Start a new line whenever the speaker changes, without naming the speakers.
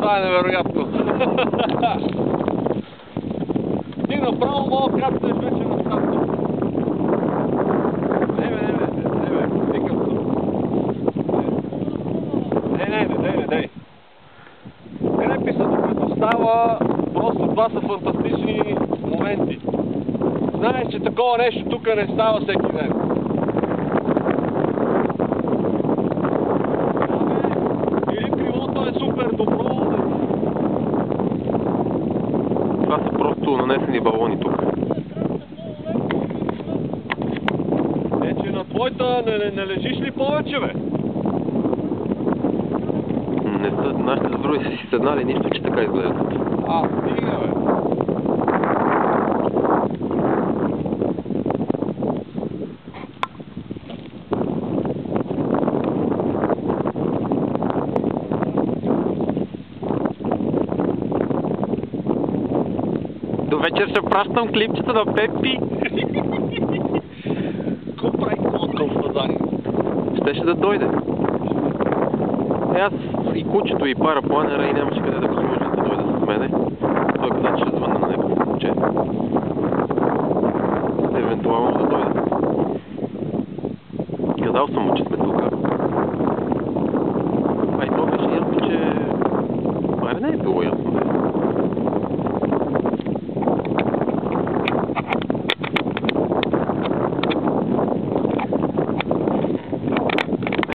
Това е невероятно. Ти направо малко кацнеш вече на старта. Не, викам се. Не. Крепи се докато става, просто това са фантастични моменти. Знаеш, че такова нещо тук не става всеки ден. Или крилото е супер добро.
Това са просто нанесени балони тук.
Че на твоята не лежиш ли повече, бе?
Не са, нашите други са си седнали, нищо, че така изглеждат.
Стига, бе.
До вечер ще пращам клипчета на Пепи.
Какво прави колко фазани?
Щеше да дойде. Аз и кучето, и парапланера, и нямаше къде да го сложи да дойде с мене.